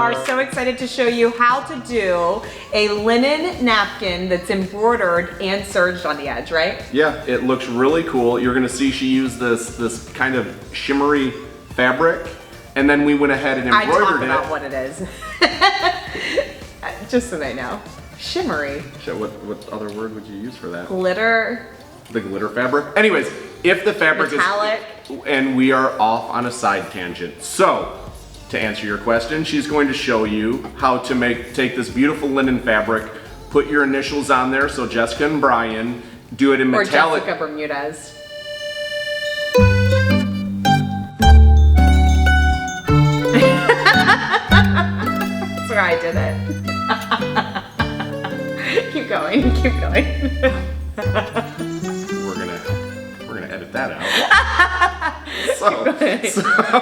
are so excited to show you how to do a linen napkin that's embroidered and serged on the edge, right? Yeah, it looks really cool. You're gonna see she used this kind of shimmery fabric, and then we went ahead and embroidered it. I talk about what it is. Just so they know. Shimmery. What other word would you use for that? Glitter. The glitter fabric. Anyways, if the fabric metallic. And we are off on a side tangent. So, to answer your question, she's going to show you how to take this beautiful linen fabric, put your initials on there, so Jessica and Bryan, do it in metallic. Or Jessica Bermudez. That's where I did it. Keep going, keep going. We're gonna edit that out. So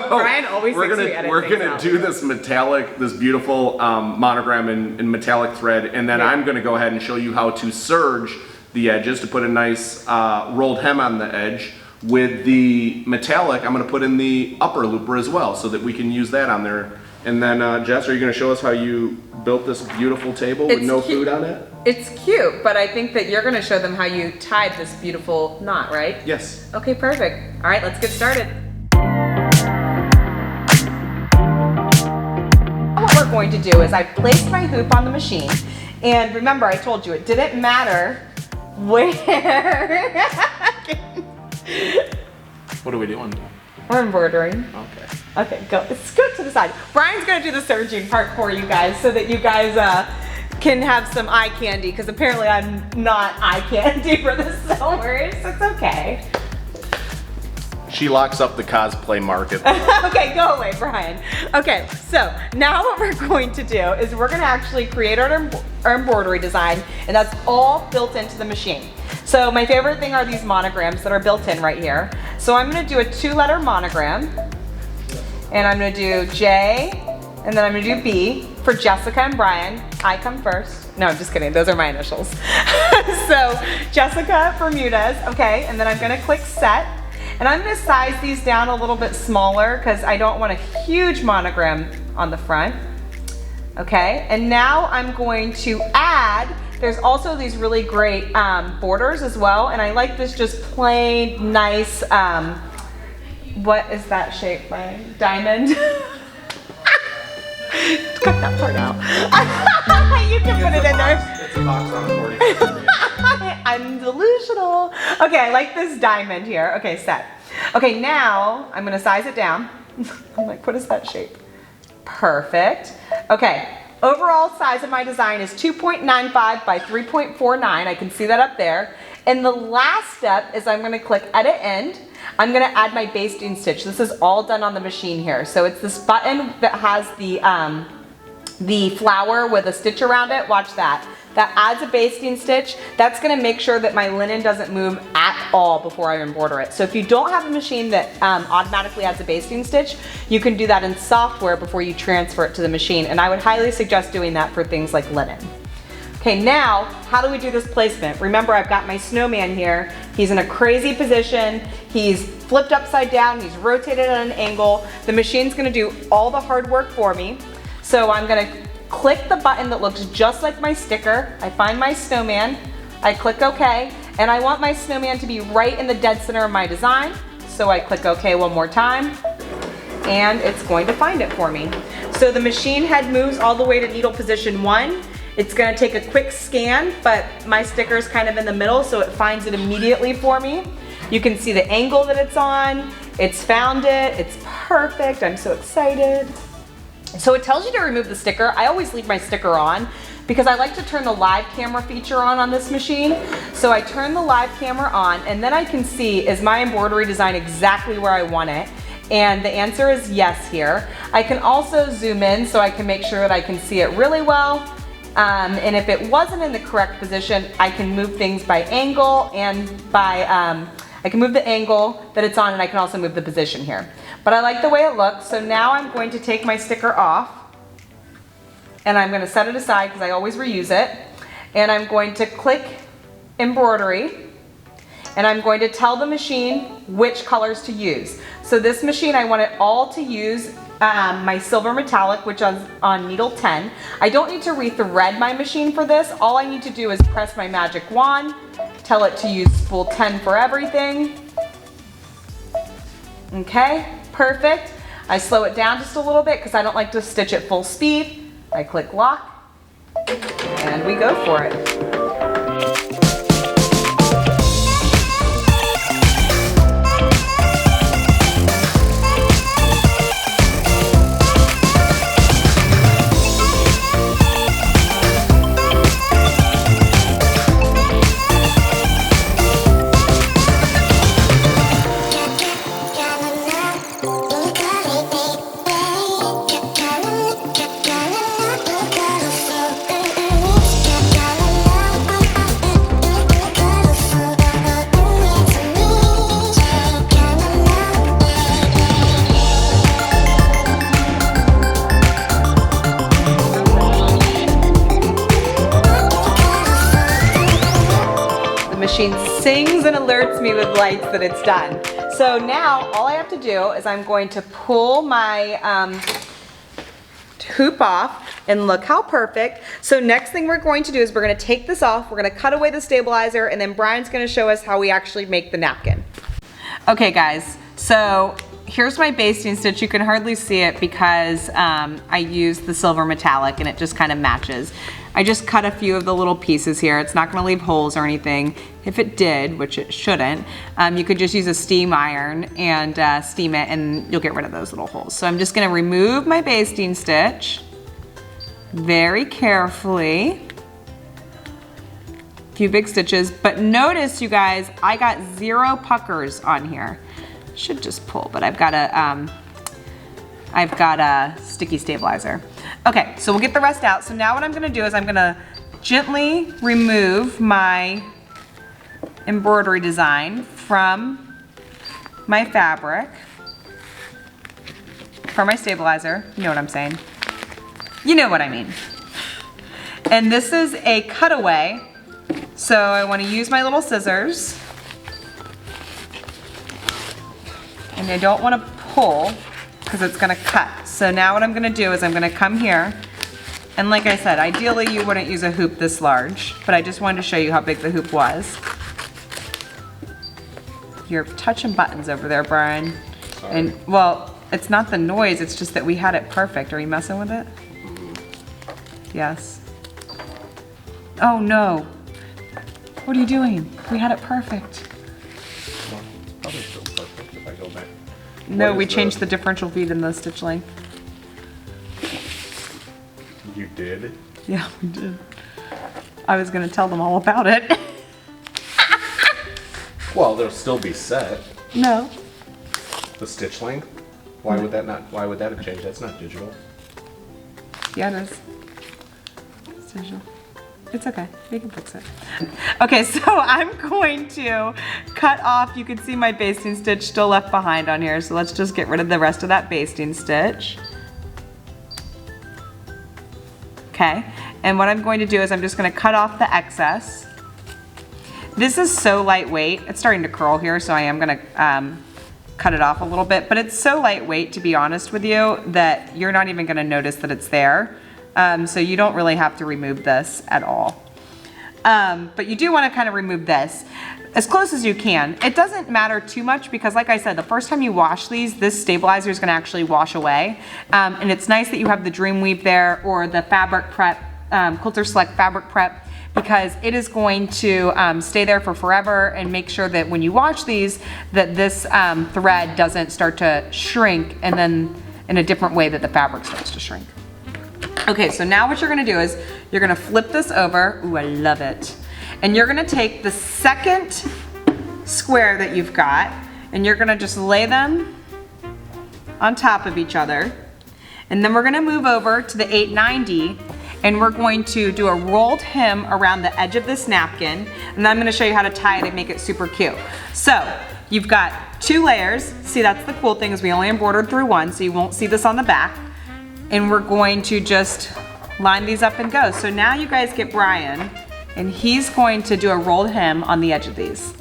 Bryan always thinks we edit we're things gonna out. do this metallic, this beautiful monogram in metallic thread, and then I'm gonna go ahead and show you how to serge the edges to put a nice rolled hem on the edge. With the metallic, I'm gonna put in the upper looper as well, so that we can use that on there. And then, Jess, are you gonna show us how you built this beautiful table with no food on it? It's cute, but I think that you're gonna show them how you tied this beautiful knot, right? Yes. Okay, perfect. All right, let's get started. What we're going to do is I've placed my hoop on the machine, and remember I told you it didn't matter where. What are we doing? We're embroidering. Okay. Okay, go. Scoot to the side. Bryan's gonna do the serging part for you guys so that you guys can have some eye candy, because apparently I'm not eye candy for the sewers. It's okay. She locks up the cosplay market. Okay, go away, Bryan. Okay, so now what we're going to do is we're gonna actually create our embroidery design, and that's all built into the machine. So my favorite thing are these monograms that are built in right here. So I'm gonna do a 2-letter monogram, and I'm gonna do J, and then I'm gonna do B for Jessica and Bryan. I come first. No, I'm just kidding, those are my initials. So Jessica Bermudez, okay, and then I'm gonna click set. And I'm gonna size these down a little bit smaller because I don't want a huge monogram on the front. Okay, and now I'm going to add, there's also these really great borders as well, and I like this just plain, nice, what is that shape, Bryan? Diamond? Cut that part out. You can put it in there. It's a box on a 40. I'm delusional. Okay, I like this diamond here. Okay, set. Okay, now I'm gonna size it down. I'm like, what is that shape? Perfect. Okay, overall size of my design is 2.95 by 3.49. I can see that up there. And the last step is I'm gonna click edit end. I'm gonna add my basting stitch. This is all done on the machine here. So it's this button that has the flower with a stitch around it. Watch that. That adds a basting stitch. That's gonna make sure that my linen doesn't move at all before I embroider it. So if you don't have a machine that automatically adds a basting stitch, you can do that in software before you transfer it to the machine. And I would highly suggest doing that for things like linen. Okay, now, how do we do this placement? Remember, I've got my snowman here. He's in a crazy position. He's flipped upside down. He's rotated at an angle. The machine's gonna do all the hard work for me. So I'm gonna click the button that looks just like my sticker. I find my snowman. I click OK, and I want my snowman to be right in the dead center of my design. So I click OK one more time, and it's going to find it for me. So the machine head moves all the way to needle position 1. It's gonna take a quick scan, but my sticker is kind of in the middle, so it finds it immediately for me. You can see the angle that it's on. It's found it. It's perfect. I'm so excited. So it tells you to remove the sticker. I always leave my sticker on because I like to turn the live camera feature on this machine. So I turn the live camera on, and then I can see, is my embroidery design exactly where I want it? And the answer is yes here. I can also zoom in so I can make sure that I can see it really well. And if it wasn't in the correct position, I can move things by angle, and by, I can move the angle that it's on, and I can also move the position here. But I like the way it looks, so now I'm going to take my sticker off, and I'm gonna set it aside because I always reuse it. And I'm going to click embroidery, and I'm going to tell the machine which colors to use. So this machine, I want it all to use my silver metallic, which is on needle 10. I don't need to rethread my machine for this. All I need to do is press my magic wand, tell it to use spool 10 for everything. Okay, perfect. I slow it down just a little bit because I don't like to stitch at full speed. I click lock, and we go for it. Machine sings and alerts me with lights that it's done. So now all I have to do is I'm going to pull my hoop off, and look how perfect. So next thing we're going to do is we're going to take this off, we're going to cut away the stabilizer, and then Bryan's going to show us how we actually make the napkin. Okay guys, so here's my basting stitch. You can hardly see it because I used the silver metallic and it just kind of matches. I just cut a few of the little pieces here. It's not gonna leave holes or anything. If it did, which it shouldn't, you could just use a steam iron and steam it and you'll get rid of those little holes. So I'm just gonna remove my basting stitch very carefully. A few big stitches, but notice you guys, I got 0 puckers on here. Should just pull, but I've got a sticky stabilizer. Okay, so we'll get the rest out. So now what I'm gonna do is I'm gonna gently remove my embroidery design from my fabric, from my stabilizer. You know what I'm saying. You know what I mean. And this is a cutaway, so I wanna use my little scissors. And I don't wanna pull because it's gonna cut. So now what I'm gonna do is I'm gonna come here, and like I said, ideally you wouldn't use a hoop this large, but I just wanted to show you how big the hoop was. You're touching buttons over there, Bryan. Sorry. And well, it's not the noise, it's just that we had it perfect. Are you messing with it? Yes. Oh no. What are you doing? We had it perfect. Well, probably still perfect if I go back. No, we changed the differential feed in the stitch length. You did? Yeah, we did. I was gonna tell them all about it. Well, they'll still be set. No. The stitch length? Why would that have changed? That's not digital. Yeah, it is. It's digital. It's okay, we can fix it. Okay, so I'm going to cut off, you can see my basting stitch still left behind on here, so let's just get rid of the rest of that basting stitch. Okay, and what I'm going to do is I'm just gonna cut off the excess. This is so lightweight, it's starting to curl here, so I am gonna cut it off a little bit, but it's so lightweight, to be honest with you, that you're not even gonna notice that it's there. So you don't really have to remove this at all. But you do want to kind of remove this as close as you can. It doesn't matter too much because like I said, the first time you wash these, this stabilizer is going to actually wash away. And it's nice that you have the Dream Weave there or the Fabric Prep, Quilter Select Fabric Prep, because it is going to stay there for forever and make sure that when you wash these, that this thread doesn't start to shrink and then in a different way that the fabric starts to shrink. Okay, so now what you're gonna do is you're gonna flip this over. Ooh, I love it. And you're gonna take the second square that you've got and you're gonna just lay them on top of each other. And then we're gonna move over to the 890 and we're going to do a rolled hem around the edge of this napkin. And then I'm gonna show you how to tie it and make it super cute. So you've got 2 layers. See, that's the cool thing is we only embroidered through one, so you won't see this on the back. And we're going to just line these up and go. So now you guys get Bryan, and he's going to do a rolled hem on the edge of these.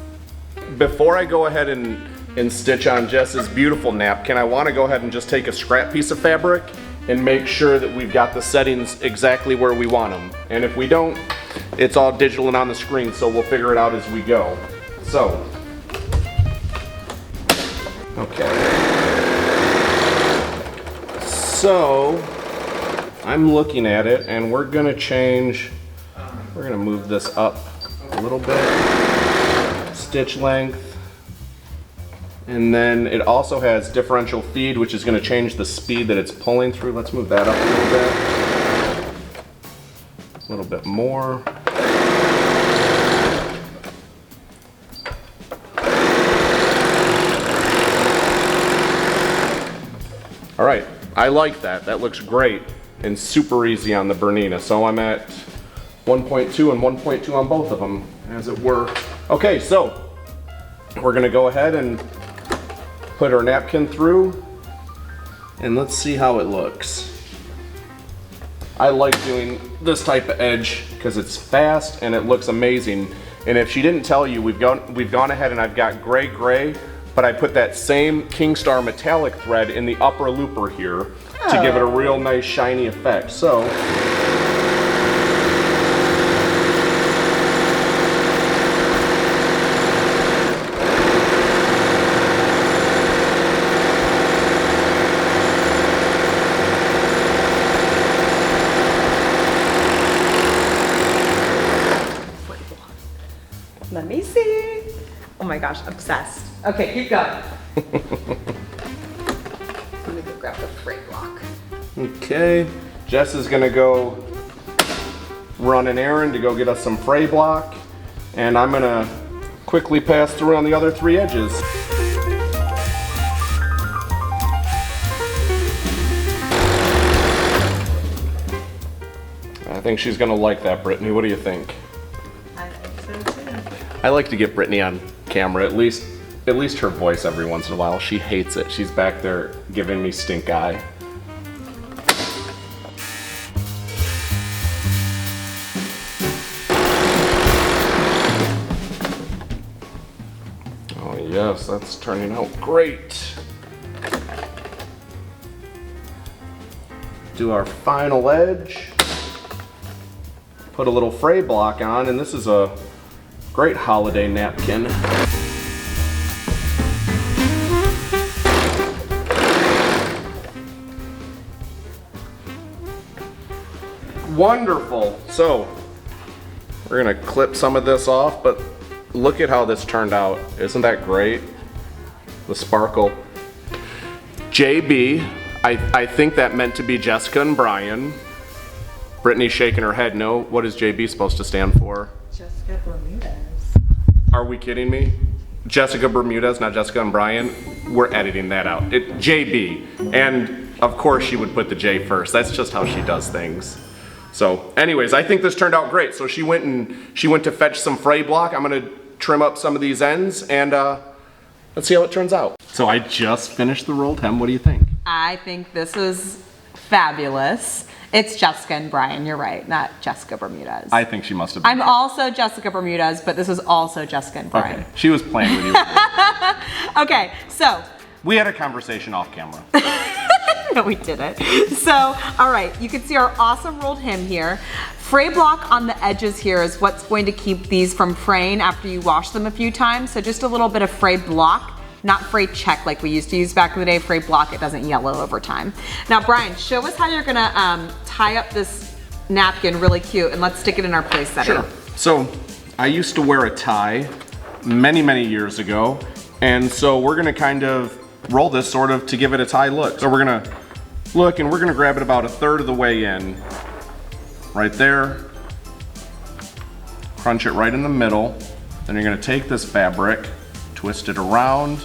Before I go ahead and and stitch on Jess's beautiful napkin, I want to go ahead and just take a scrap piece of fabric and make sure that we've got the settings exactly where we want them. And if we don't, it's all digital and on the screen, so we'll figure it out as we go. So, okay. So, I'm looking at it and we're gonna move this up a little bit. Stitch length. And then it also has differential feed, which is going to change the speed that it's pulling through. Let's move that up a little bit. A little bit more. All right, I like that. That looks great and super easy on the Bernina. So I'm at 1.2 and 1.2 on both of them, as it were. Okay, so we're going to go ahead and put our napkin through, and let's see how it looks. I like doing this type of edge because it's fast and it looks amazing. And if she didn't tell you, we've gone ahead and I've got gray, but I put that same Kingstar metallic thread in the upper looper here to give it a real nice shiny effect. So let me see. Oh my gosh, obsessed. Okay, keep going. Let me go grab the freight block. okay, Jess is gonna go run an errand to go get us some fray block, and I'm gonna quickly pass through on the other 3 edges. I think she's gonna like that, Brittany. What do you think? I think so too. I like to get Brittany on camera, at least her voice every once in a while. She hates it. She's back there giving me stink eye. Oh yes, that's turning out great. Do our final edge. Put a little fray block on, and this is a great holiday napkin. Wonderful. So we're gonna clip some of this off, but look at how this turned out. Isn't that great? The sparkle. JB, I think that meant to be Jessica and Bryan. Brittany's shaking her head no. What is JB supposed to stand for? Jessica Bermudez. Are we kidding me? Jessica Bermudez, not Jessica and Bryan. We're editing that out. JB. And of course she would put the J first. That's just how she does things. So anyways, I think this turned out great. So she went to fetch some fray block. I'm gonna trim up some of these ends and let's see how it turns out. So I just finished the rolled hem. What do you think? I think this is fabulous. It's Jessica and Bryan, you're right, not Jessica Bermudez. I think she must have been. I'm also Jessica Bermudez, but this is also Jessica and Bryan. Okay, she was playing with you. Okay, so. We had a conversation off camera. No, we didn't. So, all right, you can see our awesome rolled hem here. Fray block on the edges here is what's going to keep these from fraying after you wash them a few times. So just a little bit of fray block, not fray check like we used to use back in the day. Fray block, it doesn't yellow over time. Now, Bryan, show us how you're gonna tie up this napkin really cute, and let's stick it in our place setting. Sure. So, I used to wear a tie many, many years ago, and so we're gonna kind of roll this sort of to give it a tie look. So we're gonna look and we're gonna grab it about 1/3 of the way in. Right there. Crunch it right in the middle. Then you're gonna take this fabric, twist it around,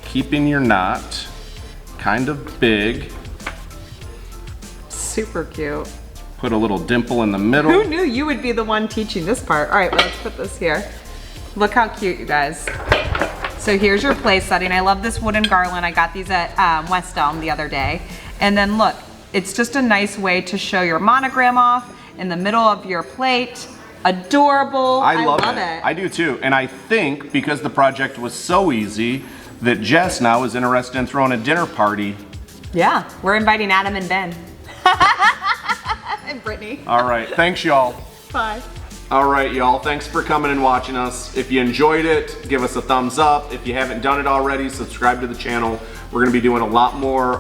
keeping your knot kind of big. Super cute. Put a little dimple in the middle. Who knew you would be the one teaching this part? All right, well, let's put this here. Look how cute, you guys. So here's your place setting. I love this wooden garland. I got these at West Elm the other day. And then look, it's just a nice way to show your monogram off in the middle of your plate. Adorable. I love it. I do too. And I think because the project was so easy that Jess now is interested in throwing a dinner party. Yeah, we're inviting Adam and Ben. And Brittany. All right, thanks y'all. Bye. All right, y'all, thanks for coming and watching us. If you enjoyed it, give us a thumbs up. If you haven't done it already, subscribe to the channel. We're gonna be doing a lot more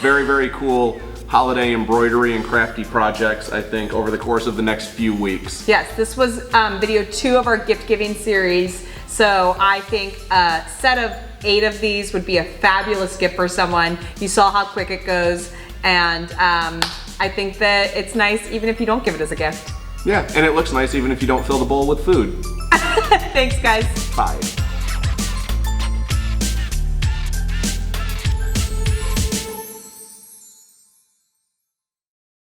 very, very cool holiday embroidery and crafty projects, I think, over the course of the next few weeks. Yes, this was video 2 of our gift giving series. So I think a set of 8 of these would be a fabulous gift for someone. You saw how quick it goes, and I think that it's nice even if you don't give it as a gift. Yeah, and it looks nice even if you don't fill the bowl with food. Thanks, guys. Bye.